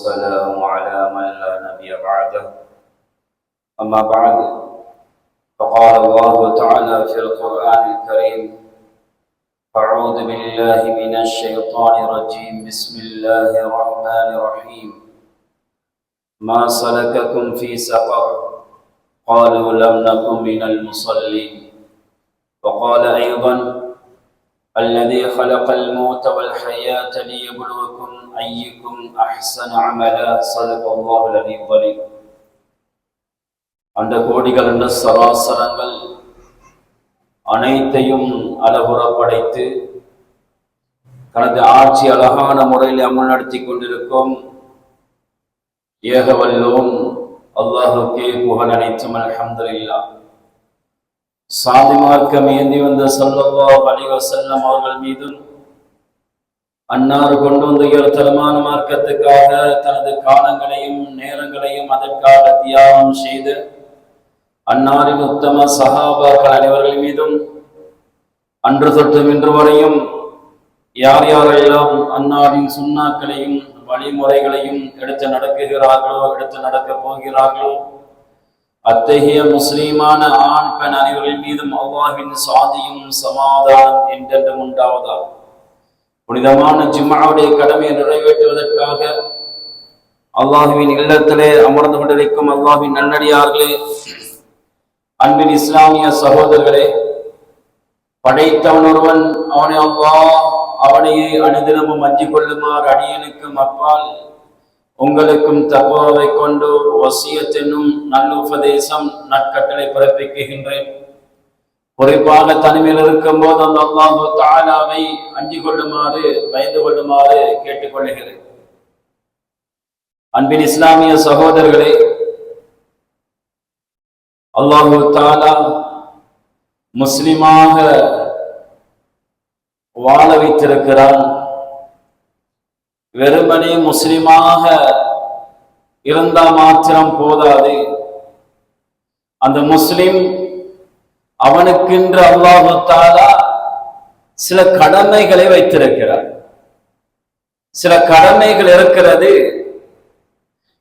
والسلام على من لا نبي بعده. أما بعد، فقال الله تعالى في القرآن الكريم: أعوذ بالله من الشيطان الرجيم. بسم الله الرحمن الرحيم. ما سلككم في سقر؟ قالوا لم نكن من المصلين. وقال أيضا: الذي خلق الموت والحياة ليبلوكم أيكم أحسن عملا. صدق الله العلي العظيم. அந்த கோடிகள் என்ற சராசரங்கள் அனைத்தையும் அளவுற படைத்து தனது ஆட்சி அழகான முறையில் அமல் நடத்தி கொண்டிருக்கும் ஏகவல்லோன் அல்லாஹுக்கே புகழ் அனைத்தும். அல்ஹம்துலில்லாஹ். சாதி மார்க்கம் ஏந்தி வந்த ஸல்லல்லாஹு அலைஹி வஸல்லம் அவர்கள் மீதும், அன்னார் கொண்டு வந்த உயர்தரமான மார்க்கத்துக்காக தனது காலங்களையும் நேரங்களையும் அதற்காக தியாகம் செய்து அன்னாரின் உத்தம சஹாபாக்கள் அனைவர்கள் மீதும் அன்று தொட்டும் இன்று வரையும் யார் யாரெல்லாம் அன்னாரின் சுன்னாக்களையும் வழிமுறைகளையும் எடுத்து நடக்குகிறார்களோ, எடுத்து நடக்கப் போகிறார்களோ, அத்தகைய முஸ்லீமான ஆண் பெண் அனைவர்கள் மீதும் அல்லாஹ்வின் சாந்தியும் சமாதானம் என்றென்றும் உண்டாவதாக. புனிதமான ஜும்ஆவுடைய கடமையை நிறைவேற்றுவதற்காக அல்லாஹ்வின் இல்லத்திலே அமர்ந்து கொண்டிருக்கும் அல்லாஹ்வின் நல்லடியார்களே, அன்பின் இஸ்லாமிய சகோதரர்களே, படைத்தவன் ஒருவன், அவனை அல்லாஹ் அவனையே அனுதினமும் அஞ்சிக் கொள்ளுமாறு அடியனுக்கும் அப்பால் உங்களுக்கும் தக்வாவை கொண்டு வசியத் என்னும் நல்லுபதேசம் நற்கட்டளை பிறப்பிக்கின்றேன். குறிப்பாக தனிமையில் இருக்கும் போது அந்த அல்லாஹ் தஆலாவை அஞ்சிக் கொள்ளுமாறு பயந்து கொள்ளுமாறு கேட்டுக்கொள்கிறேன். அன்பின் இஸ்லாமிய சகோதரர்களே, அல்லாஹ் தஆலா முஸ்லிமாக வாழ வைத்திருக்கிறான். வெறுமனே முஸ்லிமாக இருந்தால் மாத்திரம் போதாது. அந்த முஸ்லிம் அவனுக்கென்று அல்லாஹ் தஆலா சில கடமைகளை வைத்திருக்கிறார். சில கடமைகள் இருக்கிறது,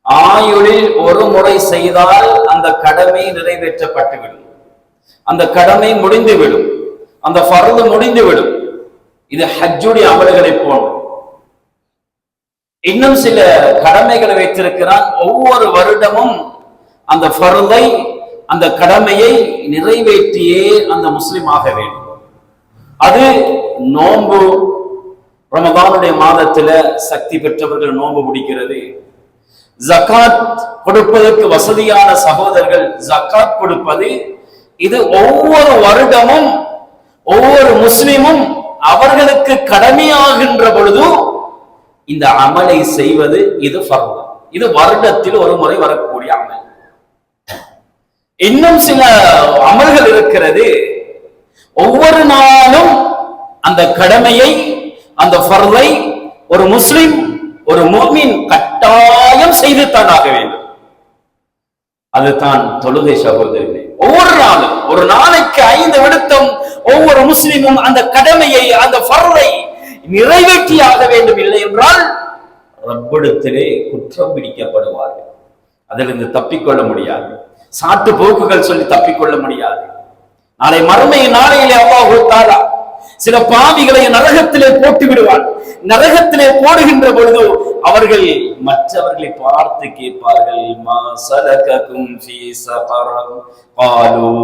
ஆயுளில் ஒரு முறை செய்தால் அந்த கடமை நிறைவேற்றப்பட்டுவிடும், அந்த கடமை முடிந்துவிடும், அந்த ஃபர்து முடிந்துவிடும். இது ஹஜ்ஜுடைய அமல்களை போன்று. இன்னும் சில கடமைகளை வைத்திருக்கிறான். ஒவ்வொரு வருடமும் அந்த ஃபர்தை, அந்த கடமையை நிறைவேற்றியே அந்த முஸ்லிம் ஆக வேண்டும். அது நோன்பு. ரமதானுடைய மாதத்துல சக்தி பெற்றவர்கள் நோன்பு பிடிக்கிறது. ஜகாத் கொடுப்பதற்கு வசதியான சகோதரர்கள் ஜகாத் கொடுப்பது. இது ஒவ்வொரு வருடமும் ஒவ்வொரு முஸ்லிமும் அவர்களுக்கு கடமையாகின்ற பொழுது இந்த அமலை செய்வது இது ஃபர்து. இது வருடத்தில் ஒரு முறை வரக்கூடிய அமல். இன்னும் சில அமல்கள் இருக்கிறது, ஒவ்வொரு நாளும் அந்த கடமையை, அந்த ஃபர்தை ஒரு முஸ்லிம், ஒரு முஃமின் கட்டாயம் செய்து தானாக வேண்டும். அதுதான் தொழுகை சகோதரர்களே. ஒவ்வொரு நாளும், ஒரு நாளைக்கு 5 விடுத்தம் ஒவ்வொரு முஸ்லிமும் அந்த கடமையை, அந்த ஃபர்தை நிறைவேற்றியாக வேண்டும். இல்லை என்றால் ரப்பிடத்திலே குற்றம் பிடிக்கப்படுவார்கள். அதிலிருந்து தப்பிக்கொள்ள முடியாது. சாட்டு போக்குகள் சொல்லி தப்பிக்கொள்ள முடியாது. நாளை மறுமை நாளையிலே அல்லாஹ் தஆலா சில பாவிகளை நரகத்திலே போட்டு விடுவார். நரகத்திலே போடுகின்ற பொழுது அவர்கள் மற்றவர்களை பார்த்து கேட்பார்கள்: மா சலககும் ஃபீ ஸகர்? காலூ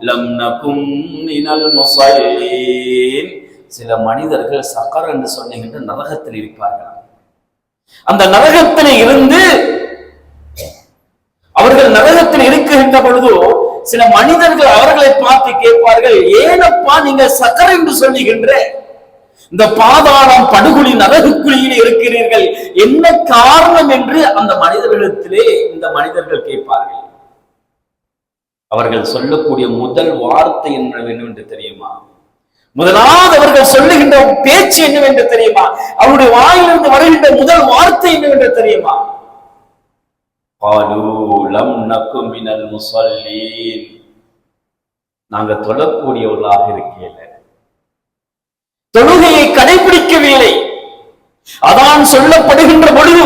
லம் நகும் மினல் முஸல்லீன். சில மனிதர்கள் சகர் என்று சொல்லுகின்ற நரகத்தில் இருப்பார்கள். அந்த நரகத்தில் இருந்து அவர்கள் நரகத்தில் இருக்கின்ற பொழுது சில மனிதர்கள் அவர்களை பார்த்து கேட்பார்கள்: ஏனப்பா நீங்க சகர் என்று சொல்லுகின்ற இந்த பாதாளம் படுகொலி நரகுக்குழியில் இருக்கிறீர்கள், என்ன காரணம் என்று அந்த மனிதர்களிடத்திலே இந்த மனிதர்கள் கேட்பார்கள். அவர்கள் சொல்லக்கூடிய முதல் வார்த்தை என்னவென்று தெரியுமா? முதலாவது அவர்கள் சொல்லுகின்ற பேச்சு என்னவென்று தெரியுமா? அவருடைய வாயிலிருந்து வருகின்ற முதல் வார்த்தை என்னவென்று தெரியுமா? காலூ லம் நகு மினல் முஸல்லீன். நாங்க தொழக்கூடியவர்களாக இருக்கல, தொழுகையை கடைபிடிக்கவில்லை. அதான் சொல்லப்படுகின்ற பொழுது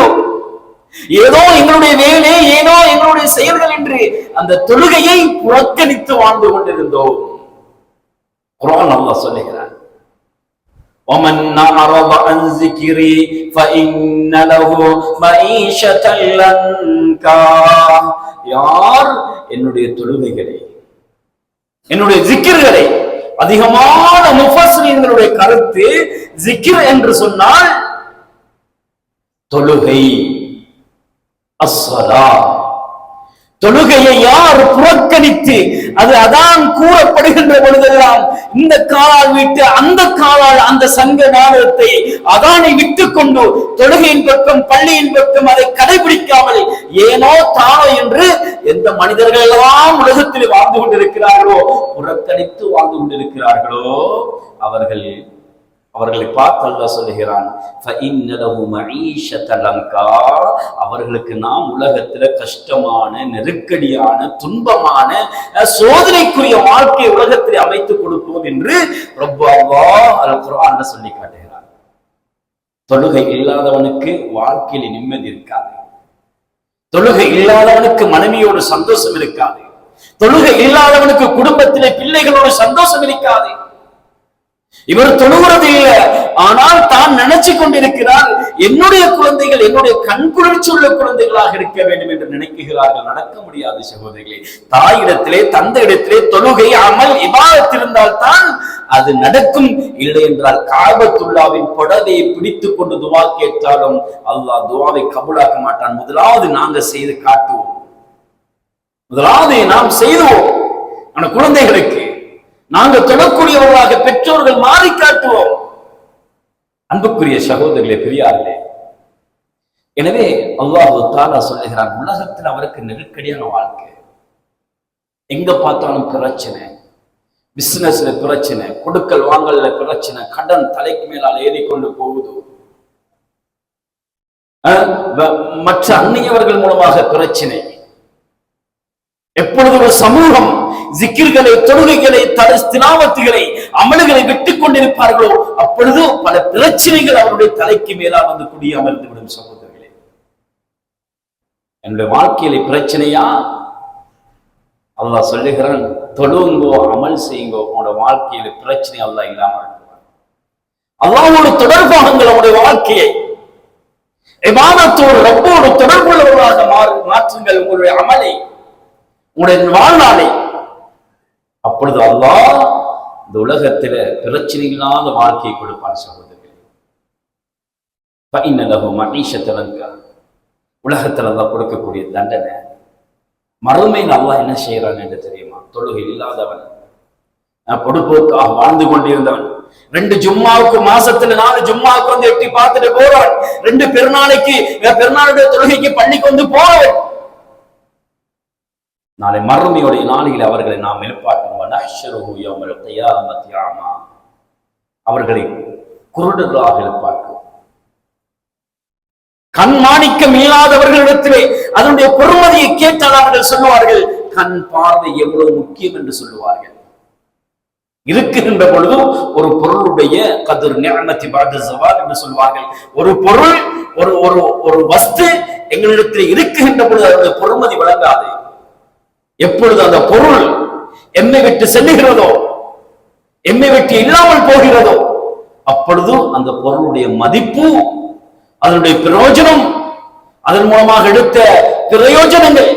ஏதோ எங்களுடைய வேலை, ஏதோ எங்களுடைய செயல்கள் என்று அந்த தொழுகையை புறக்கணித்து வாழ்ந்து கொண்டிருந்தோம். குர்ஆன் அல்லாஹ் சொல்லுகிறார், وَمَنْ أَعْرَضَ عَنْ ذِكْرِي فَإِنَّ لَهُ مَعِيشَةً ضَنكًا. யார் என்னுடைய தொழுகைகளை, என்னுடைய zikirகளை, அதிகமான முஃபஸ்ஸிரீன்களுடைய கருத்து zikr என்று சொன்னால் தொழுகை, அஸ்ஸலா. தொழுகையை யார் புறக்கணித்து அது அதான் கூறப்படுகின்ற பொழுதெல்லாம் இந்த காலால் விட்டு அந்த காலால் அந்த சங்க நாடகத்தை அதானை விட்டுக் கொண்டு தொழுகையின் பக்கம் பள்ளியின் பக்கம் அதை கடைபிடிக்காமல் ஏனோ தானோ என்று எந்த மனிதர்கள் எல்லாம் உலகத்தில் வாழ்ந்து கொண்டிருக்கிறார்களோ, புறக்கணித்து வாழ்ந்து கொண்டிருக்கிறார்களோ, அவர்களை பார்த்து அல்லாஹ் சொல்லுகிறான், அவர்களுக்கு நாம் உலகத்துல கஷ்டமான, நெருக்கடியான, துன்பமான, சோதனைக்குரிய வாழ்க்கையை உலகத்தில் அமைத்துக் கொடுப்போம் என்று ரப்ப அல்லாஹ் அல் குர்ஆன்ல சொல்லி காட்டுகிறார். தொழுகை இல்லாதவனுக்கு வாழ்க்கையில் நிம்மதி இருக்காது. தொழுகை இல்லாதவனுக்கு மனைவியோடு சந்தோஷம் இருக்காது. தொழுகை இல்லாதவனுக்கு குடும்பத்திலே பிள்ளைகளோடு சந்தோஷம் இருக்காது. இவர் தொழுகிறது இல்லை, ஆனால் தான் நினைச்சு கொண்டிருக்கிறார் என்னுடைய குழந்தைகள் என்னுடைய கண்குளிர்ச்சி உள்ள குழந்தைகளாக இருக்க வேண்டும் என்று நினைக்கிறார்கள். நடக்க முடியாது சகோதரிகளே. தாயிடத்திலே, தந்தை இடத்திலே தொழுகை, அமல், இபாதத் இருந்தால் தான் அது நடக்கும். இல்லை என்றால் காபத்துல்லாவின் புடவையை பிடித்துக் கொண்டு துவா கேட்டாலும் அல்லாஹ் துவாவை கபூலாக்க மாட்டான். முதலாவது நாங்க செய்து காட்டுவோம், முதலாவது நாம் செய்துவோம். அந்த குழந்தைகளுக்கு நாங்கள் தொடக்கூடியவர்களாக பெற்றோர்கள் மாறி காட்டுவோம். அன்புக்குரிய சகோதரர்களே, பெரியார்களே, எனவே அல்லாஹ் தஆலா சொல்லுகிறான், உலகத்தில் அவருக்கு நெருக்கடியான வாழ்க்கை, எங்க பார்த்தாலும் பிரச்சனை, பிசினஸ்ல பிரச்சனை, கொடுக்கல் வாங்கல்ல பிரச்சனை, கடன் தலைக்கு மேலால் ஏறிக்கொண்டு போகுது, மற்ற அந்நியவர்கள் மூலமாக பிரச்சனை. எப்பொழுது ஒரு சமூகம் ஜிக்கிர்களை, தொழுகைகளை, திலாவத்துகளை, அமல்களை விட்டுக் கொண்டிருப்பார்களோ அப்பொழுது பல பிரச்சனைகள் அவருடைய தலைக்கு மேலால் வந்து குடி அமர்ந்து விடும். சகோதரர்களே, என்னுடைய வாழ்க்கையில பிரச்சனையா? அல்லாஹ் சொல்லுகிறான், தொழுங்கோ, அமல் செய்யுங்கோ, உங்களோட வாழ்க்கையில பிரச்சனை அல்லாஹ் இல்லாம இருக்குவார். அல்லாஹ்வோடு தொடர்பாகுங்கள். உங்களுடைய வாழ்க்கையை இபாதத்தோடு, ரப்போடு தொடர்புள்ளவர்களாக மாற்றுங்கள் உங்களுடைய அமலை, உங்களுடைய வாழ்நாளை. அப்பொழுது அல்லாஹ் இந்த உலகத்தில பிரச்சனை இல்லாத வாழ்க்கையை கொடுப்பான். சகோதரர்களே, உலகத்தில் அல்லாஹ் கொடுக்கக்கூடிய தண்டனை மறுமையில் அல்லாஹ் என்ன செய்யறான் என்று தெரியுமா? தொழுகை இல்லாதவன், பொடுப்போக்காக வாழ்ந்து கொண்டிருந்தவன், 2 ஜும்மாவுக்கு மாசத்துல 4 ஜும்மாவுக்கு வந்து எட்டி பார்த்துட்டு போறான், 2 பெருநாளுடைய தொழுகைக்கு பள்ளிக்கு வந்து போறவன், நாளை மறுமையுடைய நாளில் அவர்களை நாம் எழுப்பாட்டுவோம். அவர்களை குருடர்களாக எழுப்பாட்டுவோம். கண் மாணிக்கம் இல்லாதவர்களிடத்திலே அதனுடைய பொறுமதியை கேட்டால் அவர்கள் சொல்லுவார்கள், கண் பார்வை எவ்வளவு முக்கியம் என்று சொல்லுவார்கள். இருக்குகின்ற பொழுது ஒரு பொருளுடைய கதிர் நிஅமத்தி பஅத ஸவால் என்று சொல்வார்கள். ஒரு பொருள், ஒரு வஸ்து எங்களிடத்தில் இருக்குகின்ற பொழுது அதனுடைய பொறுமதி விளங்காது. எப்பொழுது அந்த பொருள் எம்மை விட்டு செல்லுகிறதோ, எம்மை விட்டு இல்லாமல் போகிறதோ, அப்பொழுது அந்த பொருளுடைய மதிப்பு, அதனுடைய பிரயோஜனம், அதன் மூலமாக எடுத்த பிரயோஜனங்கள்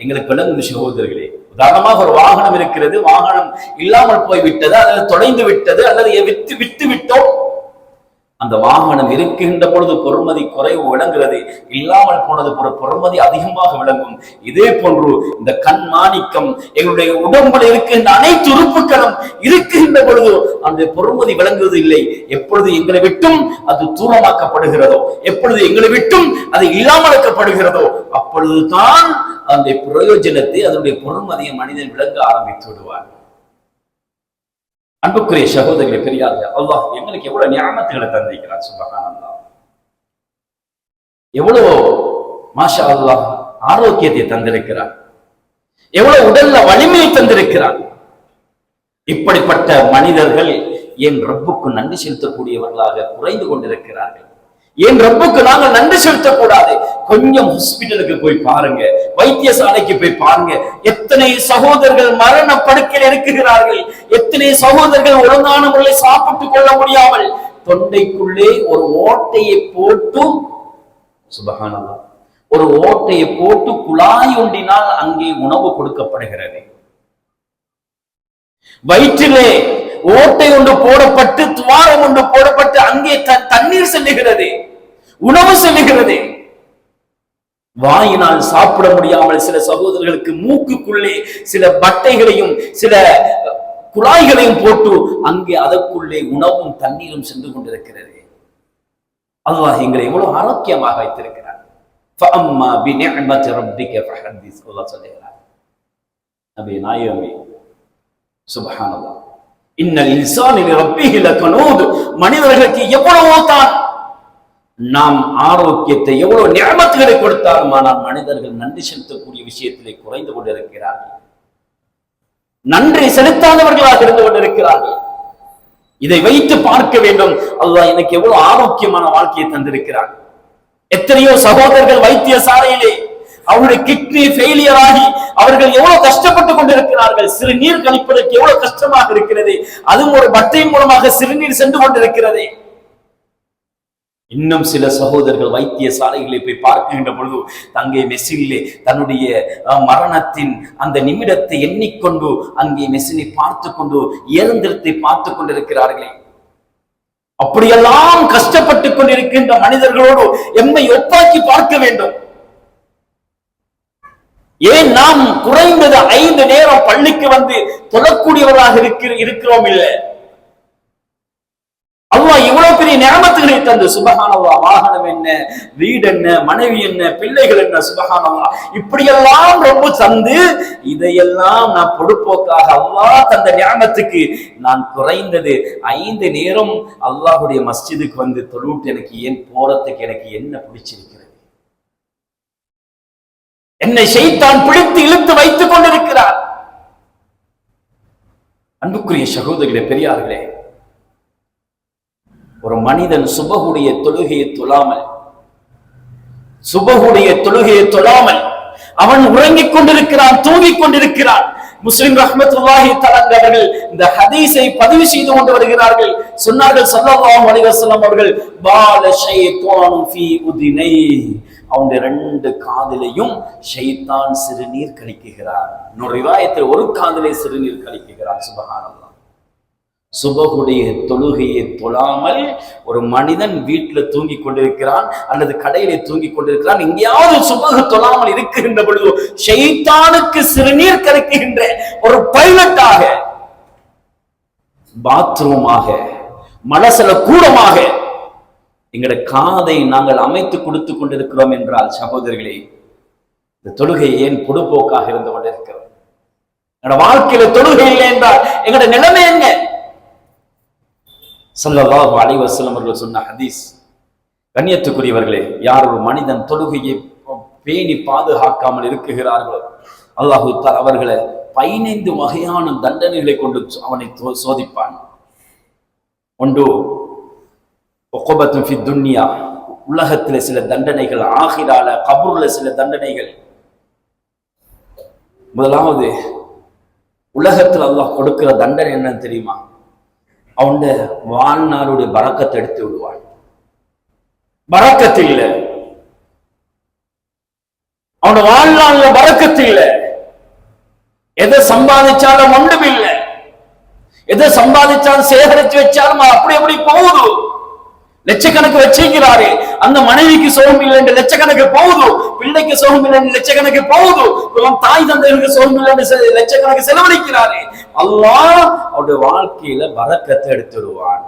எங்களுக்கு விளங்கும். சகோதரர்களே, உதாரணமாக ஒரு வாகனம் இருக்கிறது, வாகனம் இல்லாமல் போய்விட்டது, அல்லது தொலைந்து விட்டது, அல்லது விட்டு விட்டோம். அந்த வாகனம் இருக்கின்ற பொழுது பொறுமதி குறைவு விளங்குகிறது, இல்லாமல் போனது பொறுமதி அதிகமாக விளங்கும். இதே போன்று இந்த கண் மாணிக்கம் எங்களுடைய உடம்புல இருக்கின்ற அனைத்து உறுப்புகளும் இருக்கின்ற பொழுது அந்த பொறுமதி விளங்குவது இல்லை. எப்பொழுது எங்களை விட்டும் அது தூரமாக்கப்படுகிறதோ, எப்பொழுது எங்களை விட்டும் அது இல்லாமலாக்கப்படுகிறதோ, அப்பொழுதுதான் அந்த பிரயோஜனத்தை, அதனுடைய பொறுமதியை மனிதன் விளங்க ஆரம்பித்து விடுவார். அன்புக்குரிய சகோதரர்களே, பெரியார்கள், அல்லாஹ் எங்களுக்கு எவ்வளவு நியாமத்துகளை தந்திருக்கிறார். சுப்ஹானல்லாஹ், எவ்வளவு மாஷா அல்லாஹ் ஆரோக்கியத்தை தந்திருக்கிறார், எவ்வளவு உடல்ல வலிமையை தந்திருக்கிறார். இப்படிப்பட்ட மனிதர்கள் என் ரப்புக்கு நன்றி செலுத்தக்கூடியவர்களாக குறைந்து கொண்டிருக்கிறார்கள். ஏன் ரப்புக்கு நாங்கள் நன்றி செலுத்தக்கூடாது? கொஞ்சம் ஹாஸ்பிட்டலுக்கு போய் பாருங்க, வைத்தியசாலைக்கு போய் பாருங்க. எத்தனை சகோதரர்கள் மரண படுக்கையில் இருக்கிறார்கள். எத்தனை சகோதரர்கள் ஒழுங்கான முறையில் சாப்பிட்டுக் கொள்ள முடியாமல் தொண்டைக்குள்ளே ஒரு ஓட்டையை போட்டு, சுபஹானல்லாஹ், ஒரு ஓட்டையை போட்டு குழாய் ஒன்றினால் அங்கே உணவு கொடுக்கப்படுகிறது. வயிற்றிலே ஓட்டை ஒன்று போடப்பட்டு, துவாரம் ஒன்று போடப்பட்டு, அங்கே தண்ணீர் செல்லுகிறது, உணவு செல்லுகிறது. வாயினால் சாப்பிட முடியாமல் சில சகோதரர்களுக்கு மூக்குக்குள்ளே சில பட்டைகளையும் சில குழாய்களையும் போட்டு அங்கே அதற்குள்ளே உணவும் தண்ணீரும் சென்று கொண்டிருக்கிறது. அல்லாஹ் எங்களை எவ்வளவு ஆரோக்கியமாக வைத்திருக்கிறார். ஃபஅம்மா பிநிஅமத்தி ரப்பிக ஃபஹதிஸ். அல்லாஹ் சொல்கிறார், நபி நாயகமே, சுப்ஹானல்லாஹ், இன்னல் இன்சான லிரப்பிஹி லகனூத். மனிதர்களுக்கு எவ்வளவோ தான் நாம் ஆரோக்கியத்தை, எவ்வளவு நிஅமத்துகளை கொடுத்தாலும், ஆனால் மனிதர்கள் நன்றி செலுத்தக்கூடிய விஷயத்திலே குறைந்து கொண்டிருக்கிறார்கள். நன்றி செலுத்தாதவர்களாக இருந்து கொண்டிருக்கிறார்கள். இதை வைத்து பார்க்க வேண்டும், அல்லாஹ் எனக்கு எவ்வளவு ஆரோக்கியமான வாழ்க்கையை தந்திருக்கிறார். எத்தனையோ சகோதரர்கள் வைத்தியசாலையிலே அவருடைய கிட்னி ஃபெயிலியர் ஆகி அவர்கள் எவ்வளவு கஷ்டப்பட்டுக் கொண்டிருக்கிறார்கள். சிறுநீர் கழிப்பதற்கு எவ்வளவு கஷ்டமாக இருக்கிறது. அதுவும் ஒரு பட்டையின் மூலமாக சிறுநீர் சென்று கொண்டிருக்கிறது. இன்னும் சில சகோதரர்கள் வைத்தியசாலைகளை போய் பார்க்கின்ற பொழுது தங்கே மெஷினிலே தன்னுடைய மரணத்தின் அந்த நிமிடத்தை எண்ணிக்கொண்டு அங்கே மெஷினை பார்த்து கொண்டு, இயந்திரத்தை பார்த்து கொண்டிருக்கிறார்களே. அப்படியெல்லாம் கஷ்டப்பட்டுக் கொண்டிருக்கின்ற மனிதர்களோடு எம்மை ஒப்பாக்கி பார்க்க வேண்டும். ஏன் நாம் குறைந்தது 5 நேரம் பள்ளிக்கு வந்து தொழக்கூடியவர்களாக இருக்கிறோம்? இல்லை, அல்லாஹ் இவ்வளவு பெரிய நியமத்துகளை தந்து, சுபஹானல்லாஹ், வாகனம் என்ன, வீடு என்ன, மனைவி என்ன, பிள்ளைகள் என்ன, சுபஹானல்லாஹ், இப்படியெல்லாம் ரொம்ப தந்து, இதையெல்லாம் நான் பொடுப்போக்காக அல்லாஹ் தந்த நியமத்துக்கு நான் குறைந்தது 5 நேரம் அல்லாஹ்வுடைய மஸ்ஜிதுக்கு வந்து தொழுவிட்டு எனக்கு ஏன் போறதுக்கு எனக்கு என்ன பிடிச்சிருக்கிறது? என்னை ஷைத்தான் பிடித்து இழுத்து வைத்துக் கொண்டிருக்கிறார். அன்புக்குரிய சகோதரர்களே, பெரியார்களே, ஒரு மனிதன் சுபஹுடைய தொழுகையை தொழாமல் அவன் உறங்கிக் கொண்டிருக்கிறான், தூங்கிக் கொண்டிருக்கிறான். முஸ்லிம் ரஹ்மத்துல்லாஹி தஆலா அவர்கள் இந்த ஹதீஸை பதிவு செய்து கொண்டு வருகிறார்கள். சொன்னார்கள் ஸல்லல்லாஹு அலைஹி வஸல்லம் அவர்கள், பால ஷைத்தானு ஃபீ உதினை, அவனுடைய 2 காதிலையும் ஷைத்தான் சிறுநீர் கழிக்குகிறான். இன்னொரு ரிவாயத்தில் ஒரு காதிலே சிறுநீர் கழிக்குகிறான். சுபஹானல்லாஹ். சுபஹுடைய தொழுகையை தொழாமல் ஒரு மனிதன் வீட்டில் தூங்கிக் கொண்டிருக்கிறான் அல்லது கடையிலே தூங்கிக் கொண்டிருக்கிறான். எங்கேயாவது சுபஹு தொழாமல் இருக்கின்ற பொழுது ஷைத்தானுக்கு சிறுநீர் கழிக்கின்ற ஒரு பைலட்டாக, பாத்ரூமாக, மலசல கூடமாக எங்களுடைய காதை நாங்கள் அமைத்து கொடுத்து கொண்டிருக்கிறோம் என்றால், சகோதரர்களே, இந்த தொழுகை ஏன் பொடுப்போக்காக இருந்து கொண்டிருக்கிறோம்? எங்களோட வாழ்க்கையில தொழுகை இல்லை என்றால் எங்களுடைய நிலைமை என்ன? ஸல்லல்லாஹு அலைஹி வஸல்லம் அவர்கள் சொன்ன ஹதீஸ். கண்ணியத்துக்குரியவர்களே, யார் ஒரு மனிதன் தொழுகையை பேணி பாதுகாக்காமல் இருக்குகிறார்களோ, அல்லாஹ் தஆலா அவர்களை 15 வகையான தண்டனைகளை கொண்டு அவனை சோதிப்பான். ஒன்று, உக்பத்துன் ஃபி துன்யா, உலகத்தில் சில தண்டனைகள், ஆகிரால கபூர்ல சில தண்டனைகள். முதலாவது, உலகத்தில் அல்லாஹ் கொடுக்கிற தண்டனை என்னன்னு தெரியுமா? அவனுடைய வாழ்நாளுடைய பரக்கத்தை எடுத்து விடுவான். பரக்கத்து இல்ல, அவனோட வாழ்நாள்ல பரக்கத்து இல்ல. எதை சம்பாதிச்சாலும் ஒன்றும் இல்லை. எதை சம்பாதிச்சாலும் சேகரிச்சு வச்சாலும் அப்படி போகுது. லட்சக்கணக்கு வச்சிருக்கிறாரு, அந்த மனைவிக்கு சோகம் இல்லை என்று லட்சக்கணக்கு போகுது, பிள்ளைக்கு சோகம் இல்லை என்று லட்சக்கணக்கு போகுது, தாய் தந்தைகளுக்கு சோகம் இல்லை என்று லட்சக்கணக்கு செலவழிக்கிறாரு. அல்லாஹ் அவருடைய வாழ்க்கையில பரக்கத்தை எடுத்துடுவான்.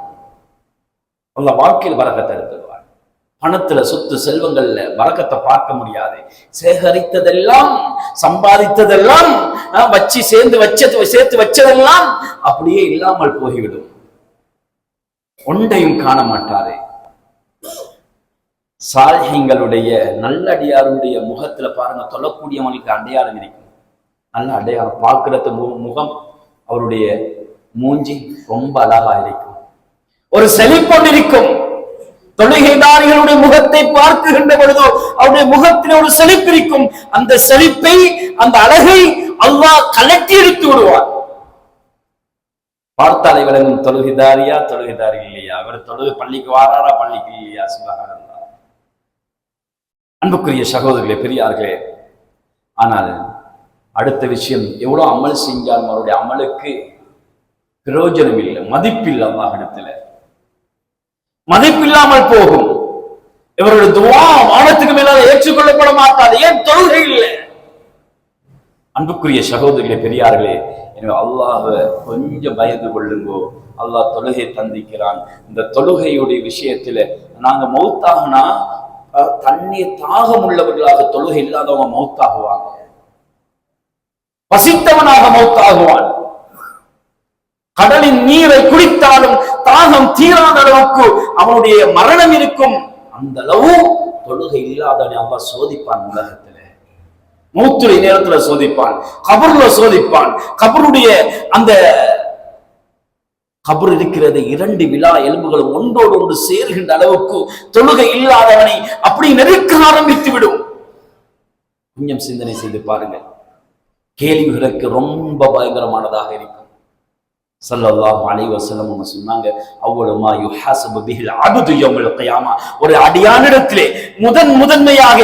அல்லாஹ் வாழ்க்கையில பரக்கத்தை எடுத்துடுவான். பணத்துல, சொத்து செல்வங்கள்ல பரக்கத்தை பார்க்க முடியாது. சேகரித்ததெல்லாம், சம்பாதித்ததெல்லாம், சேர்த்து வச்சதெல்லாம் அப்படியே இல்லாமல் போய்விடும். ஒன்றையும் காண மாட்டாரு. சாலிஹீன்களுடைய நல்லடியாருடைய முகத்துல பாருங்க, தொழக்கூடியவங்களுக்கு அடையாளம் இருக்கும். நல்ல அடையாளம் பார்க்கறது, முகம், அவருடைய மூஞ்சி ரொம்ப அழகா இருக்கும். ஒரு செழிப்பொண்டு இருக்கும். தொழுகைதாரிகளுடைய முகத்தை பார்க்குகின்ற பொழுதோ அவருடைய முகத்தில் ஒரு செழிப்பு இருக்கும். அந்த செழிப்பை, அந்த அழகை அல்லாஹ் கலட்டி எடுத்து விடுவார். பார்த்தாலை விளங்கும் தொழுகைதாரியா தொழுகைதாரி இல்லையா, அவர் தொழுகை பள்ளிக்கு வாராரா பள்ளிக்கு இல்லையா. சுப்ஹானல்லாஹ். அன்புக்குரிய சகோதரர்களே, பெரியார்களே, ஆனால் அடுத்த விஷயம், எவ்வளவு அமல் செஞ்சாலும் அவருடைய அமலுக்கு பிரயோஜனம் இல்லை, மதிப்பில்லை. அல்லாஹ்விடத்தில் மதிப்பில்லாமல் போகும். இவருடைய துஆ வானத்துக்கு மேலாக ஏற்றுக்கொள்ளப்பட மாட்டாது. ஏன்? தொழுகை இல்லை. அன்புக்குரிய சகோதரிகளே, பெரியார்களே, எனவே அல்லாஹ்வை கொஞ்சம் பயந்து கொள்ளுங்கோ. அல்லாஹ் தொழுகை தந்திக்கிறான். இந்த தொழுகையுடைய விஷயத்துல நாங்க மௌத்தாகனா தண்ணீர் தாகம் உள்ளவர்களாக, தொழுகை இல்லாதவங்க மௌத்தாகுவாங்க. பசித்தவனாக மௌத்தாகுவான். கடலின் நீரை குடித்தாலும் தாகம் தீராத அளவுக்கு அவனுடைய மரணம் இருக்கும். அந்த அளவு தொழுகை இல்லாதவனை அல்லாஹ் சோதிப்பான். உலகத்துல மௌத்துடைய நேரத்துல சோதிப்பான், கபர்ல சோதிப்பான். கபருடைய அந்த கபர் இருக்கிறது, 2 விலா எலும்புகளும் ஒன்றோடு ஒன்று சேர்கின்ற அளவுக்கு தொழுகை இல்லாதவனை அப்படி நெருக்க ஆரம்பித்து விடும். கொஞ்சம் சிந்தனை செய்து பாருங்கள். கேள்விகளுக்கு ரொம்ப பயங்கரமானதாக இருக்கும். ஸல்லல்லாஹு அலைஹி வஸல்லம் சொன்னாங்க, அவ்வளமா யுஹாஸபு பிஹில் அப்து யௌமல் கியாமா, ஒரு அடியானிடத்திலே முதன்மையாக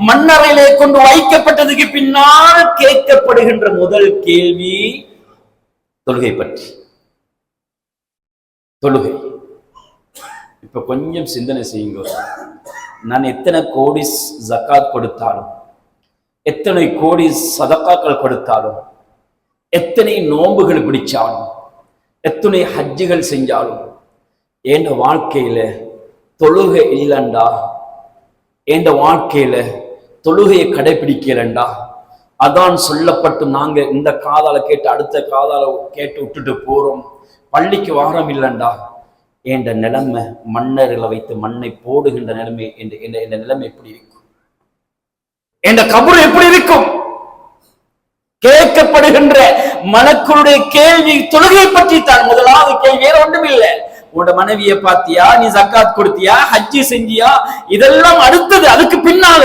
மண்ணறையிலே கொண்டு வைக்கப்பட்டதுக்கு பின்னால் கேட்கப்படுகின்ற முதல் கேள்வி தொழுகை பற்றி. தொழுகை. இப்ப கொஞ்சம் சிந்தனை செய்யுங்க. நான் எத்தனை கோடி ஜகாத் கொடுத்தாலும், எத்தனை கோடி சதகாக்கள் கொடுத்தாலும், எத்தனை நோன்புகள் பிடிச்சாலும், எத்தனை ஹஜ்ஜுகள் செஞ்சாலும், என் வாழ்க்கையில தொழுகை இல்லைண்டா, என் வாழ்க்கையில தொழுகையை கடைபிடிக்கலண்டா, அதான் சொல்லப்பட்டு நாங்க இந்த காதால கேட்டு அடுத்த காதால கேட்டு விட்டுட்டு போறோம், பள்ளிக்கு வாரம் இல்லைண்டா, என்ற நிலைமை மன்னர்களை வைத்து மண்ணை போடுகின்ற நிலைமை, என்ற நிலைமை எப்படி இருக்கும்? என்ற கபர் எப்படி இருக்கும்? கேட்கப்படுகின்ற மலக்குடைய கேள்வி தொழுகை பற்றி தான். முதலாவது கேள்வி வேற ஒன்றும் இல்லை. உன்னோட மனைவியை பார்த்தியா, நீ ஜக்காத் கொடுத்தியா, ஹஜ்ஜி செஞ்சியா, இதெல்லாம் அடுத்தது, அதுக்கு பின்னால.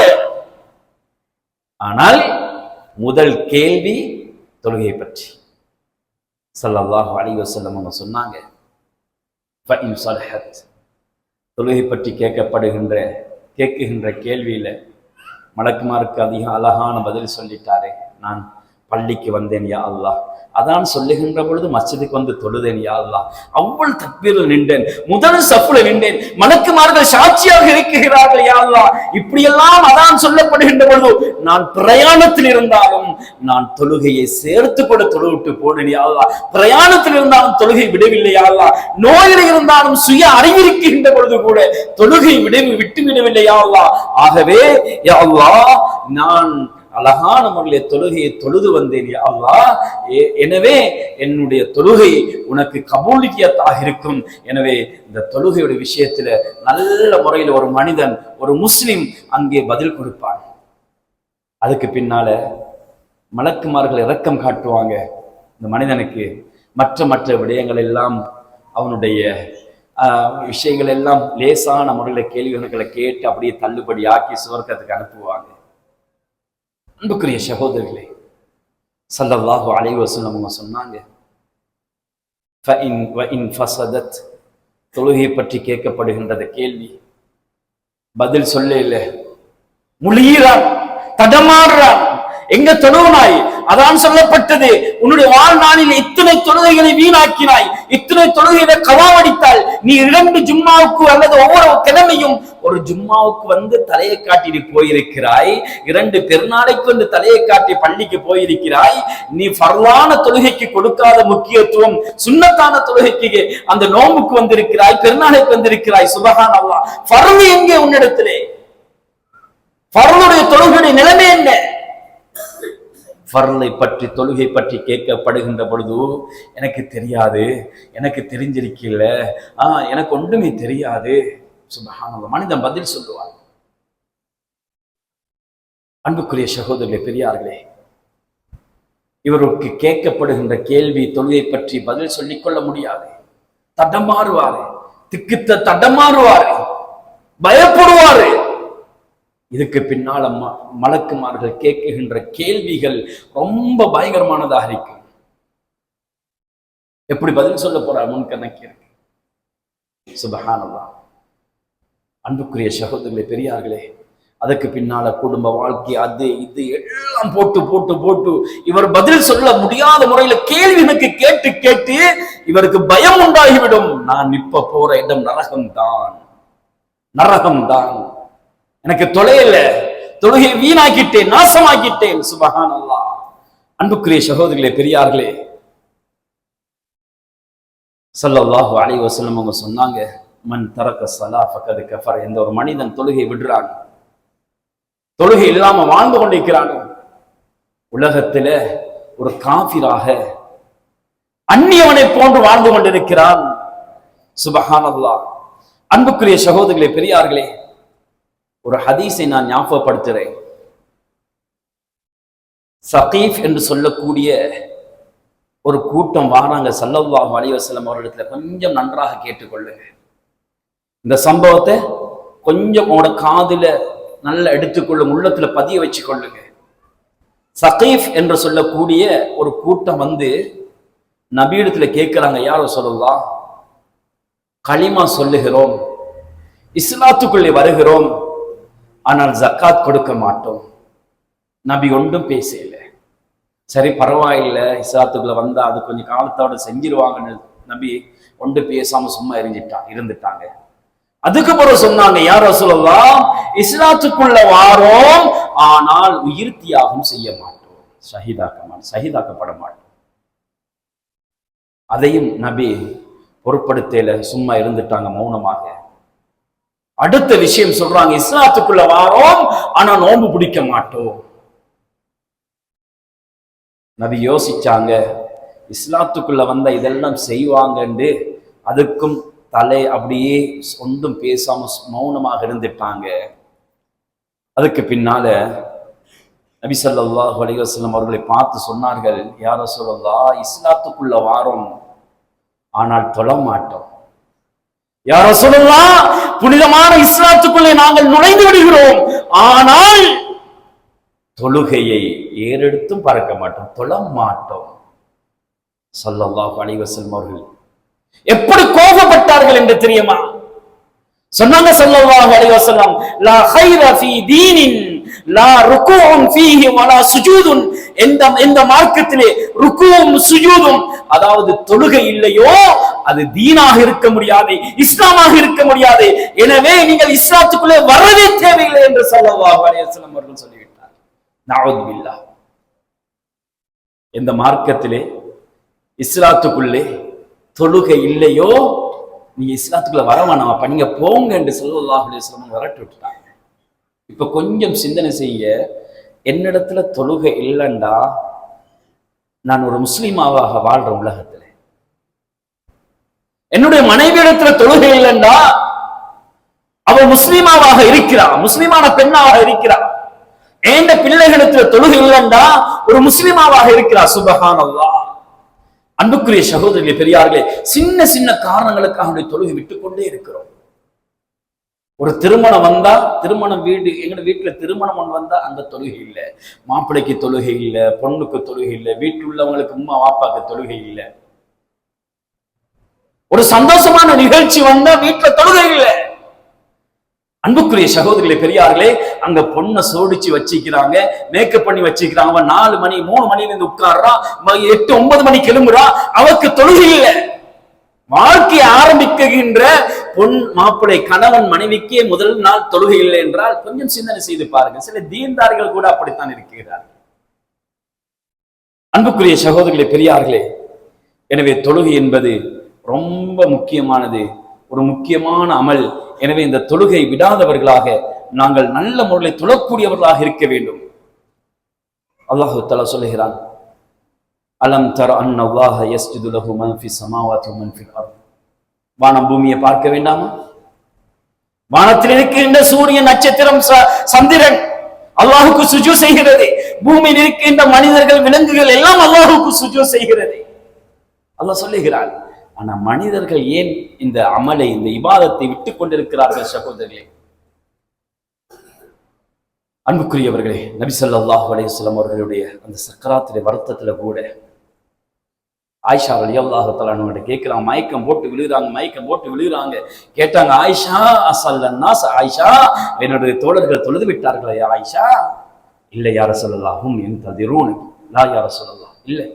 ஆனால் முதல் கேள்வி தொழுகை பற்றி. ஸல்லல்லாஹு அலைஹி வஸல்லம் அவங்க சொன்னாங்க, ஃபஇன் ஸலஹத், தொழுகை பற்றி கேட்குகின்ற கேள்வியில மலக்குமாருக்கு அதிக அழகான பதில் சொல்லிட்டாரே. நான் பள்ளிக்கு வந்தேன் யா அல்லாஹ், அதான் சொல்லுகின்ற பொழுது மஸ்ஜிதுக்கு வந்து தொழுதேன் யா அல்லாஹ், அவ்வளவு தக்பீரில் நின்றேன், முதல் சஃப்ல நின்றேன், மலக்குமார்கள் சாட்சியாக இருக்கிறார்கள் யா அல்லாஹ், இப்படியெல்லாம் அதான் சொல்லப்படுகின்ற பொழுது நான் பிரயாணத்தில் இருந்தாலும் நான் தொழுகையை சேர்த்து கூட தொழுவிட்டு போனேன் யா அல்லாஹ், பிரயாணத்தில் இருந்தாலும் தொழுகை விடவில்லை யா அல்லாஹ், நோயில் இருந்தாலும் சுய அறிவிருக்கின்ற பொழுது கூட தொழுகை விட்டுவிடவில்லை யா அல்லாஹ். ஆகவே யா அல்லாஹ், நான் அழகான முறையில் தொழுகையை தொழுது வந்தேன் யா அல்லாஹ், எனவே என்னுடைய தொழுகை உனக்கு கபூலியத்தாக இருக்கும். எனவே இந்த தொழுகையுடைய விஷயத்துல நல்ல முறையில் ஒரு மனிதன், ஒரு முஸ்லிம் அங்கே பதில் கொடுப்பான். அதுக்கு பின்னால மலக்குமார்கள் இரக்கம் காட்டுவாங்க இந்த மனிதனுக்கு. மற்ற விடயங்கள் எல்லாம், அவனுடைய விஷயங்கள் எல்லாம் லேசான முறையில் கேள்விகளை கேட்டு அப்படியே தள்ளுபடி ஆக்கி சுவர்க்கத்துக்கு அனுப்புவாங்க. அன்புக்குரிய சகோதரர்களே, ஸல்லல்லாஹு அலைஹி வஸல்லம் அவங்க சொன்னாங்க, ஃபஇன் ஃபஸதத், தொழுகை பற்றி கேட்கப்படுகின்றது கேள்வி, பதில் சொல்ல இல்லை, முழிகிறான், தடமாறுறான், எங்க தொழுவனாய்? அதான் சொல்லப்பட்டது, உன்னுடைய வாழ்நாளில் இத்தனை தொழுகைகளை வீணாக்கினாய், இத்தனை தொழுகைகளை கவாவடித்தால், நீ 2 ஜும்மாவுக்கு அல்லது ஒவ்வொரு கிழமையும் ஒரு ஜும்மாவுக்கு வந்து தலையை காட்டி போயிருக்கிறாய், 2 பெருநாளைக்கு வந்து தலையை காட்டி பள்ளிக்கு போயிருக்கிறாய், நீ ஃபர்லான தொழுகைக்கு கொடுக்காத முக்கியத்துவம் சுன்னத்தான தொழுகைக்கு அந்த நோம்புக்கு வந்திருக்கிறாய், பெருநாளைக்கு வந்திருக்கிறாய். சுப்ஹானல்லாஹ், ஃபர்ல் எங்கே உன்னிடத்திலே? ஃபர்லுடைய தொழுகையுடைய நிலைமை என்ன? ஃபர்லை பற்றி, தொழுகை பற்றி கேட்கப்படுகின்ற பொழுது எனக்கு தெரியாது, எனக்கு தெரிஞ்சிருக்கல, எனக்கு ஒன்றுமே தெரியாது. சுப்ஹானல்லாஹ், மனிதன் பதில் சொல்லுவார். அன்புக்குரிய சகோதரர்களே, பெரியார்களே, இவருக்கு கேட்கப்படுகின்ற கேள்வி தொழுகை பற்றி பதில் சொல்லிக் கொள்ள முடியாது. தடமாறுவாரு, திக்குத்த தடமாறுவாரு. பயப்படுவாரு. இதுக்கு பின்னால் மலக்குமார்கள் கேட்குகின்ற கேள்விகள் ரொம்ப பயங்கரமானதாக இருக்கும். எப்படி பதில் சொல்ல போறார் முன்கணக்கு இருக்கு. சுபஹானல்லாஹ். அன்புக்குரிய சகோதரர்களே, பெரியார்களே, அதுக்கு பின்னால குடும்ப வாழ்க்கை அது இது எல்லாம் போட்டு போட்டு போட்டு இவர் பதில் சொல்ல முடியாத முறையில கேள்வி எனக்கு கேட்டு கேட்டு இவருக்கு பயம் உண்டாகிவிடும். நான் இப்ப போற இடம் நரகம்தான், நரகம்தான். எனக்கு தொலைல, தொழுகை வீணாக்கிட்டேன், நாசமாக்கிட்டேன். சுபஹானல்லாஹ். அன்புக்குரிய சகோதரிகளே, பெரியார்களே, ஸல்லல்லாஹு அலைஹி வஸல்லம் அவங்க சொன்னாங்க, மன் தரக ஸலா ஃபகத் கஃபர். எந்த ஒரு மனிதன் தொழுகை விடுறான், தொழுகை இல்லாம வாழ்ந்து கொண்டிருக்கிறானோ, உலகத்துல ஒரு காஃபிராக அந்நியவனை போன்று வாழ்ந்து கொண்டிருக்கிறான். சுபஹானல்லாஹ். அன்புக்குரிய சகோதரிகளே, பெரியார்களே, ஒரு ஹதீஸை நான் ஞாபகப்படுத்துறேன். சகீஃப் என்று சொல்லக்கூடிய ஒரு கூட்டம் வாராங்க ஸல்லல்லாஹு அலைஹி வஸல்லம் அவர்களிடத்துல. கொஞ்சம் நன்றாக கேட்டுக்கொள்ளுங்க. இந்த சம்பவத்தை கொஞ்சம் உங்களோட காதுல நல்லா எடுத்துக்கொள்ளுங்க, உள்ளத்துல பதிய வச்சு கொள்ளுங்க. சகீஃப் என்று சொல்லக்கூடிய ஒரு கூட்டம் வந்து நபியிடத்துல கேட்கிறாங்க, யா ரசூலுல்லாஹ், களிமா சொல்லுகிறோம், இஸ்லாத்துக்குள்ளே வருகிறோம், ஆனால் ஜக்காத் கொடுக்க மாட்டோம். நபி ஒன்றும் பேசல. சரி பரவாயில்லை, இஸ்லாத்துக்குள்ள வந்தா அது கொஞ்சம் காலத்தோட செஞ்சிருவாங்கன்னு நபி ஒன்று பேசாம சும்மா இருந்துட்டாங்க. அதுக்கு பிறகு சொன்னாங்க, யா ரசூலுல்லாஹ், இஸ்லாத்துக்குள்ள வாரோம், ஆனால் உயிர் தியாகம் செய்ய மாட்டோம், ஷஹீதாக்கப்பட மாட்டோம். அதையும் நபி பொருட்படுத்தல, சும்மா இருந்துட்டாங்க மௌனமாக. அடுத்த விஷயம் சொல்றாங்க, இஸ்லாத்துக்குள்ள வாரோம், ஆனா நோன்பு பிடிக்க மாட்டோம். நபி யோசிச்சாங்க, இஸ்லாத்துக்குள்ள வந்த இதெல்லாம் செய்வாங்கன்னு. அதுக்கும் தலை அப்படியே ஒன்றும் பேசாம மௌனமாக இருந்துட்டாங்க. அதுக்கு பின்னால நபி ஸல்லல்லாஹு அலைஹி வஸல்லம் அவர்களை பார்த்து சொன்னார்கள், யா ரசூலுல்லாஹ், இஸ்லாத்துக்குள்ள வாரோம், ஆனால் தொழ மாட்டோம். யா ரசூலுல்லாஹ், புனிதமான இஸ்லாத்துக்குள்ளே நாங்கள் நுழைந்து விடுகிறோம், ஆனால் தொழுகையை ஏறெடுத்தும் பறக்க மாட்டோம், தொழ மாட்டோம். ஸல்லல்லாஹு அலைஹி வஸல்லம் அவர்கள் எப்படி கோபப்பட்டார்கள் என்று தெரியுமா? சொன்னாங்க ஸல்லல்லாஹு அலைஹி வஸல்லம், லா கைர ஃபீ தீனின் லா ருகூஉன் ஃபீஹி வலா சுஜூதுன். எந்த மார்க்கத்திலே ருகூவும் சுஜூதும், அதாவது தொழுகை இல்லையோ அது தீனாக இருக்க முடியாது, இஸ்லாமாக இருக்க முடியாது. எனவே நீங்கள் இஸ்லாத்துக்குள்ளே வரவே தேவையில்லை என்று ஸல்லல்லாஹு அலைஹி வஸல்லம் அவர்கள் சொல்லிவிட்டார். நஅூது பில்லாஹ். எந்த மார்க்கத்திலே இஸ்லாத்துக்குள்ளே தொழுகை இல்லையோ நீங்க இஸ்லாத்துக்குள்ள வர வேணாம், நீங்க போங்க என்று ஸல்லல்லாஹு அலைஹி வஸல்லம் விரட்டி விட்டுட்டாங்க. இப்ப கொஞ்சம் சிந்தனை செய்ய, என்னிடத்துல தொழுகை இல்லைண்டா நான் ஒரு முஸ்லீமாவாக வாழ்ற உலகத்துல, என்னுடைய மனைவி இடத்துல தொழுகை இல்லைண்டா அவள் முஸ்லீமாவாக இருக்கிறா, முஸ்லீமான பெண்ணாக இருக்கிறா. ஏண்ட பிள்ளைகளிடத்துல தொழுகை இல்லைண்டா ஒரு முஸ்லீமாவாக இருக்கிறா. சுபஹானல்லாஹ். அன்புக்குரிய சகோதரிகளே, பெரியார்களே, சின்ன சின்ன காரணங்களுக்காக தொழுகை விட்டுக்கொண்டே இருக்கிறோம். ஒரு திருமணம் வந்தா, திருமணம் எங்க வீட்டுல திருமணம் ஒன்று வந்தா அங்க தொழுகை இல்லை, மாப்பிள்ளைக்கு தொழுகை இல்லை, பொண்ணுக்கு தொழுகை இல்லை, வீட்டில் உள்ளவங்களுக்கு அம்மா வாப்பாக்கு தொழுகை இல்லை. ஒரு சந்தோஷமான நிகழ்ச்சி வந்தா வீட்டுல தொழுகை இல்லை. அன்புக்குரிய சகோதரிகளே, பெரியார்களே, அங்க பொண்ணை சோடிச்சு வச்சுக்கிறாங்க, மேக்கப் பண்ணி வச்சுக்கிறாங்க. 4 மணி 3 மணில இருந்து உட்கார்றா, 8 9 மணிக்கு எழும்புறா, அவருக்கு தொழுகை இல்லை. வாழ்க்கையை ஆரம்பிக்கின்ற பொன் மாப்பிள்ளை கணவன் மனைவிக்கே முதல் நாள் தொழுகை இல்லை என்றால் கொஞ்சம் சிந்தனை செய்து பாருங்க. சில தீன்தாரிகள் கூட அப்படித்தான் இருக்கிறார். அன்புக்குரிய சகோதரிகளே, பெரியார்களே, எனவே தொழுகை என்பது ரொம்ப முக்கியமானது, ஒரு முக்கியமான அமல். எனவே இந்த தொழுகை விடாதவர்களாக நாங்கள் நல்ல முறையில் தொழக்கூடியவர்களாக இருக்க வேண்டும். அல்லாஹ் தஆலா சொல்லுகிறான், அலம் தர அன்னல்லாஹ யஸ்ஜுது லஹு மன் ஃபிஸ் ஸமாவாதி வ மன் ஃபில் அர்த். வானம் பூமியை பார்க்க வேண்டாமா? வானத்தில் இருக்கின்ற சூரியன், நட்சத்திரம், சந்திரன் அல்லாஹுக்கு சுஜூத் செய்கிறது. பூமியில் இருக்கின்ற மனிதர்கள், விலங்குகள் எல்லாம் அல்லாஹுக்கு சுஜூத் செய்கிறது. அல்லாஹ் சொல்லுகிறான். ஆனா மனிதர்கள் ஏன் இந்த அமலை, இந்த இபாதத்தை விட்டுக் கொண்டிருக்கிறார்கள்? சகோதரர்களே, அன்புக்குரியவர்களே, நபி ஸல்லல்லாஹு அலைஹி வஸல்லம் அவர்களுடைய அந்த சக்கராத்துடைய வருத்தத்துல கூட ஆயிஷா ரலியல்லாஹு தஆலா அன்ஹா கேட்கிறாங்க, மயக்கம் போட்டு விழுகிறாங்க. கேட்டாங்க, ஆயிஷா அஸல்லன்னாஸ், ஆயிஷா என்னுடைய தோழர்கள் தொழுது விட்டார்களே ஆயிஷா? இல்லை யா ரசூலல்லாஹ், ஹும் யன்ததிரூன், லா யா ரசூலல்லாஹ், இல்லை,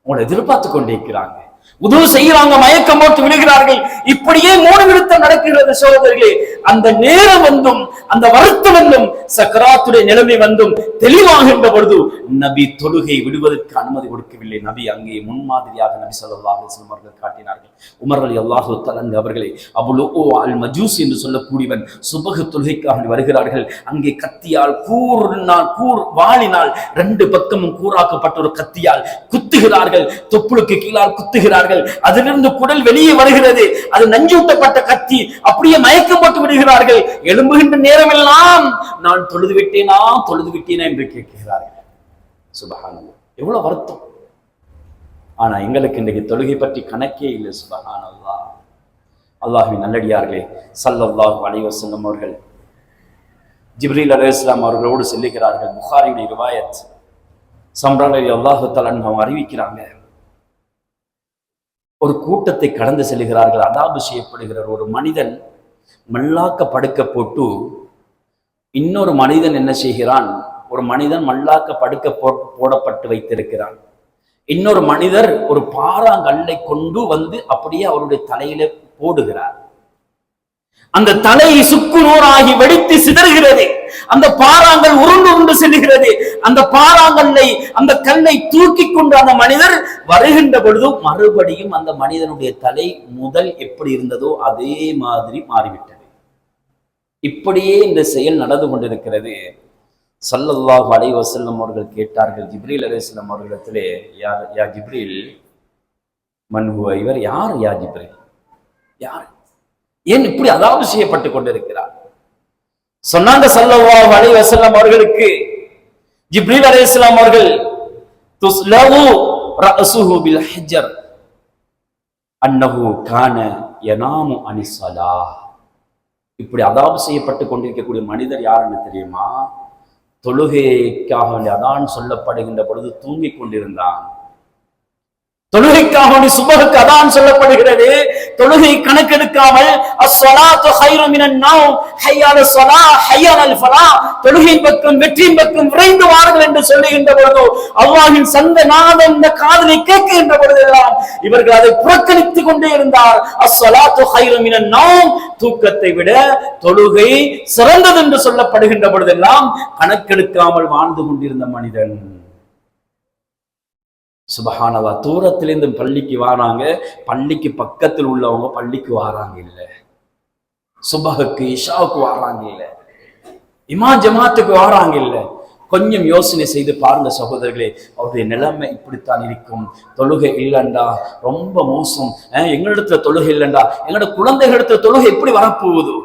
உங்களை எதிர்பார்த்து கொண்டிருக்கிறாங்க. உது செய்யறாங்க, மயக்கம் போட்டு விழுகிறார்கள். இப்படியே 3 நிமிடம் நடக்கிறது சகோதரர்களே. அந்த நேரம் வந்தும், அந்த வருத்தம் வந்தும், சக்கராத்துடைய நிலைமை வந்தும் தெளிவாகின்ற பொழுது நபி தொழுகை விடுவதற்கு அனுமதி கொடுக்கவில்லை. நபி அங்கே முன்மாதிரியாக நபி ஸல்லல்லாஹு அலைஹி வஸல்லம் அவர்கள் காட்டினார்கள். உமர் ரலியல்லாஹு தஆலா அவர்களே, அபு லுஆ அல் மஜூசி என்று சொல்லக்கூடியவன் சுபஹ் தொழுகைக்காக வருகிறார்கள். அங்கே கத்தியால் வாளினால் 2 பக்கமும் கூறாக்கப்பட்ட ஒரு கத்தியால் குத்துகிறார்கள். தொப்புளுக்கு கீழால் குத்துகிறார்கள். அதிலிருந்து குடல் வெளியே வருகிறது. அது நஞ்சூட்டப்பட்ட கத்தி. அப்படியே மயக்கம் போட்டு விடுகிறார்கள். எழும்புகின்ற நேரமெல்லாம் நான் தொழுது விட்டேனா என்று கேட்கிறார்கள். சுப்ஹானல்லாஹ், எவ்வளவு வருத்தம்! ஆனா எங்களுக்கு இன்றைக்கு தொழுகை பற்றி கணக்கே இல்லை. சுப்ஹானல்லாஹ். அல்லாஹ்வின் நல்லடியார்களே, ஸல்லல்லாஹு அலைஹி வஸல்லம் அவர்கள் ஜிப்ரீல் அலைஹிஸ்ஸலாம் அவர்களோடு செல்லுகிறார்கள். புகாரியுடைய ரிவாயத். ஸம்ரா ரலியல்லாஹு தஆலா அன்ஹு அறிவிக்கிறாங்க, ஒரு கூட்டத்தை கடந்து செல்கிறார்கள். அதாபு செய்யப்படுகிற ஒரு மனிதன் மல்லாக்க படுக்க போட்டு இன்னொரு மனிதன் என்ன செய்கிறான்? ஒரு மனிதன் மல்லாக்க படுக்க போடப்பட்டு வைத்திருக்கிறான். இன்னொரு மனிதர் ஒரு பாறாங்கல்லை கொண்டு வந்து அப்படியே அவருடைய தலையில போடுகிறார். அந்த தலை சுக்கு நூறாகி வெடித்து சிதறுகிறது. அந்த பாறாங்கல் உருண்டு செல்லுகிறது. அந்த பாறாங்கல்லை, அந்த கல்லை தூக்கி கொண்டு அந்த மனிதர் வருகின்ற பொழுது மறுபடியும் அந்த மனிதனுடைய தலை முதல் எப்படி இருந்ததோ அதே மாதிரி மாறிவிட்டது. இப்படியே இந்த செயல் நடந்து கொண்டிருக்கிறது. ஸல்லல்லாஹு அலைஹி வஸல்லம் அவர்கள் கேட்டார்கள் ஜிப்ரீல் அலைஹிஸ்ஸலாம் அவர்களிடத்திலே, யா ஜிப்ரீல், மன் ஹுவ, இவர் யார்? யா ஜிப்ரீல், யார்? ஏன் இப்படி அதாவது செய்யப்பட்டு கொண்டிருக்கிறார்? சொன்னாங்க ஸல்லல்லாஹு அலைஹி வஸல்லம் அவர்களுக்கு, ஜிப்ரீல் அலைஹிஸ்ஸலாம் அவர்கள், துஸ்லவு ரஅஸுஹு பில் ஹஜர் அன்னஹு கான யனாமு அனிஸ்ஸலாஹ். இப்படி அதாவது செய்யப்பட்டு கொண்டிருக்கக்கூடிய மனிதர் யாருன்னு தெரியுமா? தொழுகைக்காக அதான் சொல்லப்படுகின்ற பொழுது தூங்கிக் கொண்டிருந்தான். தொழுகைக்காக சுபஹுக்கு அதான் சொல்லப்படுகிறது. தொழுகை கணக்கெடுக்காமல் அஸ்ஸலாத்து கைரும் மினன் நௌம், ஹய்யா அலஸ் ஸலாஹ், ஹய்யா அலல் ஃபலாஹ், தொழுகையின் பக்கம் வெற்றியின் பக்கம் விரைந்து வாருங்கள் என்று சொல்லுகின்ற பொழுது அல்லாஹ்வின் சந்த நாதம் இந்த காதிலே கேட்கின்ற பொழுதெல்லாம் இவர்கள் அதை புறக்கணித்துக் கொண்டே இருந்தார். அஸ்ஸலாத்து கைரும் மினன் நௌம், தூக்கத்தை விட தொழுகை சிறந்தது என்று சொல்லப்படுகின்ற பொழுதெல்லாம் கணக்கெடுக்காமல் வாழ்ந்து கொண்டிருந்த மனிதன். சுபஹானல்லாஹ். தூரத்திலிருந்து பள்ளிக்கு வராங்க, பள்ளிக்கு பக்கத்தில் உள்ளவங்க பள்ளிக்கு வராங்க இல்ல, சுபஹுக்கு இஷாவுக்கு வராங்க இல்ல, இமாம் ஜமாத்துக்கு வராங்க இல்ல. கொஞ்சம் யோசனை செய்து பாருங்க சகோதரர்களே, அவருடைய நிலைமை இப்படித்தான் இருக்கும். தொழுகை இல்லைண்டா ரொம்ப மோசம். எங்களிடத்துல தொழுகை இல்லைண்டா எங்களோட குழந்தைகளிடத்துல தொழுகை எப்படி வரப்போகுது?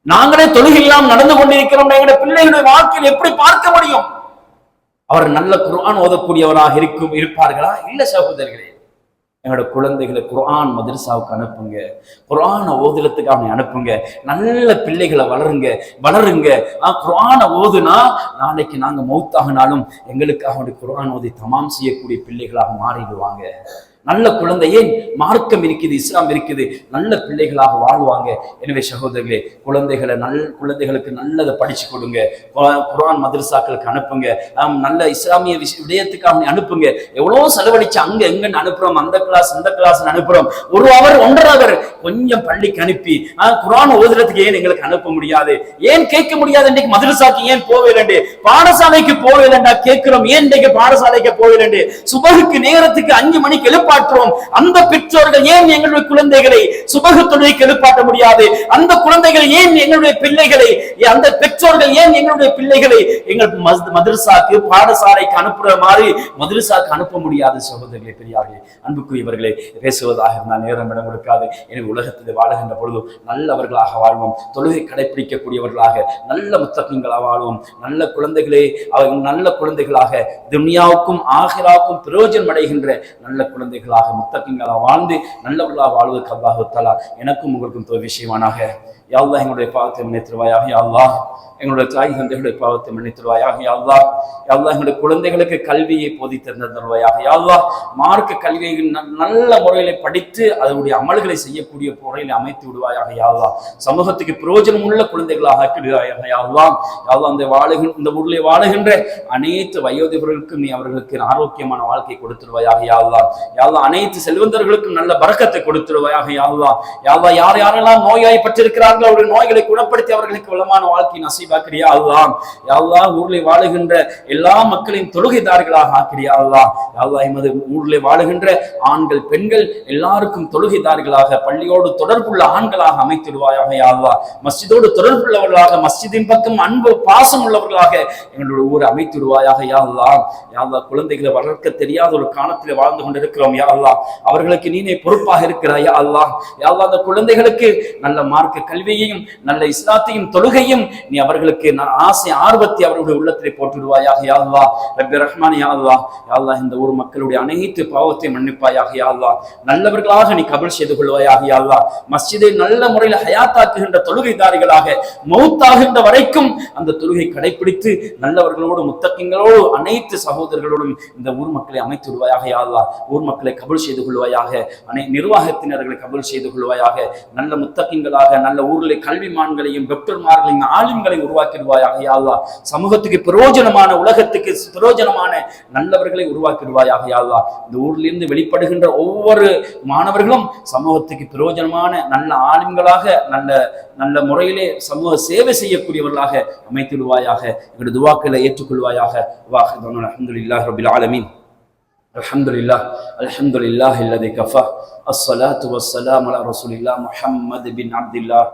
நாங்களே தொழுகை இல்லாமல் நடந்து கொண்டிருக்கிறோம், எங்களுடைய பிள்ளைகளுடைய வாழ்க்கையில் எப்படி பார்க்க முடியும்? அவர் நல்ல குர்ஆன் ஓதக்கூடியவராக இருப்பார்களா? இல்ல சகோதரர்களே. எங்களோட குழந்தைகளை குர்ஆன் மதரசாவுக்கு அனுப்புங்க, குர்ஆனை ஓதுறதுக்காக அனுப்புங்க. நல்ல பிள்ளைகளை வளருங்க. குர்ஆனை ஓதுனா நாளைக்கு நாங்க மௌத்தாகினாலும் எங்களுக்காக குர்ஆன் ஓதி தமாம் செய்யக்கூடிய பிள்ளைகளாக மாறிடுவாங்க. நல்ல குழந்தை, ஏன் மார்க்கம் இருக்குது, இஸ்லாம் இருக்குது, நல்ல பிள்ளைகளாக வாழ்வாங்க. எனவே சகோதரர்களே, குழந்தைகளுக்கு நல்லதை படிச்சு கொடுங்க, குர்ஆன் மதரசாக்களுக்கு அனுப்புங்க, நல்ல இஸ்லாமிய விடயத்துக்காக அனுப்புங்க. எவ்வளோ செலவழிச்சு அங்க எங்கன்னு அனுப்புறோம், அந்த கிளாஸ் இந்த கிளாஸ் அனுப்புறோம். 1 hour 1.5 hour கொஞ்சம் பள்ளிக்கு அனுப்பி குர்ஆன் ஓதுறதுக்கு ஏன் எங்களுக்கு அனுப்ப முடியாது? ஏன் கேட்க முடியாது? இன்னைக்கு மதரசாக்கு ஏன் போவேலண்டு, பாடசாலைக்கு போவேலண்டா கேட்கிறோம். ஏன் இன்னைக்கு பாடசாலைக்கு போவேலண்டு, சுபஹுக்கு நேரத்துக்கு 5 மணிக்கு எழுப்பாட்டுறோம். அந்த பெற்றோர்கள் ஏன் எங்களுடைய குழந்தைகளை சுபஹு தொழுகைக்கு எழுப்பாட்ட முடியாது? அந்த குழந்தைகள் ஏன் எங்களுடைய பிள்ளைகளை, அந்த பெற்றோர்கள் ஏன் எங்களுடைய பிள்ளைகளை எங்கள் மதரசாக்கு பாடசாலைக்கு அனுப்புற மாதிரி மதரசாக்கு அனுப்ப முடியாது? சகோதரர்களே, பெரியார்களே, அன்புக்குரியவர்களே, பேசுவதாக இருந்தால் நேரம் இடம் கொடுக்காது. எனவே உலகத்தில் வாழுகின்ற பொழுது நல்லவர்களாக வாழ்வோம், தொழுகை கடைபிடிக்கக்கூடியவர்களாக, நல்ல முத்தகங்களாக வாழ்வோம். நல்ல குழந்தைகளே, அவர்கள் நல்ல குழந்தைகளாக துன்யாவுக்கும் ஆகிராவுக்கும் பிரயோஜனம் அடைகின்ற நல்ல குழந்தைகளாக முத்தகங்களாக வாழ்ந்து நல்லவர்களாக வாழ்வதற்கு அல்லாஹ் தஆலா எனக்கும் உங்களுக்கும் தௌஃபீக் செய்வானாக. யா அல்லாஹ் எங்களுடைய பாவத்தை மன்னித்திருவாயாக யா அல்லாஹ். எங்களுடைய தாய் தந்தைகளுடைய பாவத்தை மன்னித்திருவாயாக யா அல்லாஹ். யா அல்லாஹ் எங்களுடைய குழந்தைகளுக்கு கல்வியை போதித்தருள்வாயாக யா அல்லாஹ். மார்க்க கல்வியை நல்ல முறையில படித்து அதனுடைய அமல்களை செய்யக்கூடிய முறையில் அமைத்து விடுவாயாக யா அல்லாஹ். சமூகத்துக்கு பிரயோஜனம் உள்ள குழந்தைகளாக ஆக்கிடுவாயாக யா அல்லாஹ். யா அல்லாஹ் இந்த ஊரிலே வாழுகின்ற அனைத்து வயோதிபர்களுக்கும் நீ அவர்களுக்கு ஆரோக்கியமான வாழ்க்கை கொடுத்துருவாயாக யா அல்லாஹ். யா அல்லாஹ் அனைத்து செல்வந்தர்களுக்கும் நல்ல பரக்கத்தை கொடுத்துருவாயாக யா அல்லாஹ். யா அல்லாஹ் யார் யாரெல்லாம் நோயாய் பட்டிருக்கிறார்கள் அவருடைய நோய்களை குணப்படுத்தி அவர்களுக்கு வளமான வாழ்க்கை நசீபாக்கிறியா அல்லாஹ். யா அல்லாஹ் ஊரிலே வாழுகின்ற எல்லா மக்களையும் தொழுகைதாரிகளாக ஆக்கிறியா அல்லாஹ். யா அல்லாஹ் எமது ஊரிலே வாழுகின்ற ஆண்கள் பெண்கள் எல்லாருக்கும் தொழுகைதாரிகளாக பள்ளியோடு தொடர்புள்ள ஆண்களாக அமைத்திடுவாயாக யா அல்லாஹ். மஸ்ஜிதோடு தொடர்புள்ளவர்களாக மஸ்ஜிதின் பக்கம் அன்பு பாசம் உள்ளவர்களாக எங்களுடைய ஊரை அமைத்திடுவாயாக யா அல்லாஹ். யா அல்லாஹ் குழந்தைகளை வளர்க்க தெரியாத ஒரு காலத்தில் வாழ்ந்து கொண்டிருக்கிறோம் யா அல்லாஹ். அவர்களுக்கு நீனே பொறுப்பாக இருக்கிறாய் யா அல்லாஹ். யா அல்லாஹ் அந்த குழந்தைகளுக்கு நல்ல மார்க்க கல்வியையும் நல்ல இஸ்லாத்தையும் தொழுகையும் நீ அவர்களுக்கு ஆசை ஆர்வத்தை அவர்களுடைய உள்ளத்திலே போட்டுடுவாயாக யா அல்லாஹ். ரப்பி ரஹ்மான் யா அல்லாஹ். யா அல்லாஹ் இந்த ஊர் மக்களுடைய அனைத்து பாவத்தை மன்னிப்பாயாக யா அல்லாஹ். நல்லவர்களாக நீ கபூல் செய்து கொள்வாயாக யா அல்லாஹ். மஸ்ஜிதை நல்ல முறையில் ஹயாத்தாக்குகின்ற தொழுகைதாரிகளாக மௌத்தாகின்ற வரைக்கும் அந்த தொழுகை கடைபிடித்து நல்லவர்களோடு முத்தக்கிங்களோடு அனைத்து சகோதரர்களோடும் இந்த ஊர் மக்களை அமைத்து விடுவாயாக யா அல்லாஹ். ஊர் மக்களை கபூல் செய்து கொள்வாயாக. நிர்வாகத்தினர்களை கபூல் செய்து கொள்வாயாக. நல்ல முத்தக்கிங்களாக நல்ல ஊரிலே கல்விமான்களையும் டாக்டர்மார்களையும் ஆலிம்களை உருவாக்கிடுவாயாக யா அல்லாஹ். சமூகத்துக்கு பிரயோஜனமான உலகத்துக்கு பிரயோஜனமான நல்லவர்களை உருவாக்கிடுவாயாக யா அல்லாஹ். இந்த ஊரிலிருந்து வெளிப்படுகின்ற ஒவ்வொரு மாணவர்களும் சமூகத்துக்கு பிரயோஜனமான நல்ல ஆலிம்களாக நல்ல நல்ல முறையிலே சமூக சேவை செய்யக்கூடியவர்களாக அமைத்திடுவாயாக. எங்களுடைய துவாக்களை ஏற்றுக்கொள்வாயாக. அல்ஹம்துலில்லாஹி ரப்பில் ஆலமீன். அல்ஹம்துலில்லாஹி அல்லதி கஃபா. அஸ்ஸலாத்து வஸ்ஸலாமு அலா ரசூலில்லாஹ் முஹம்மது பின் அப்துல்லாஹ்.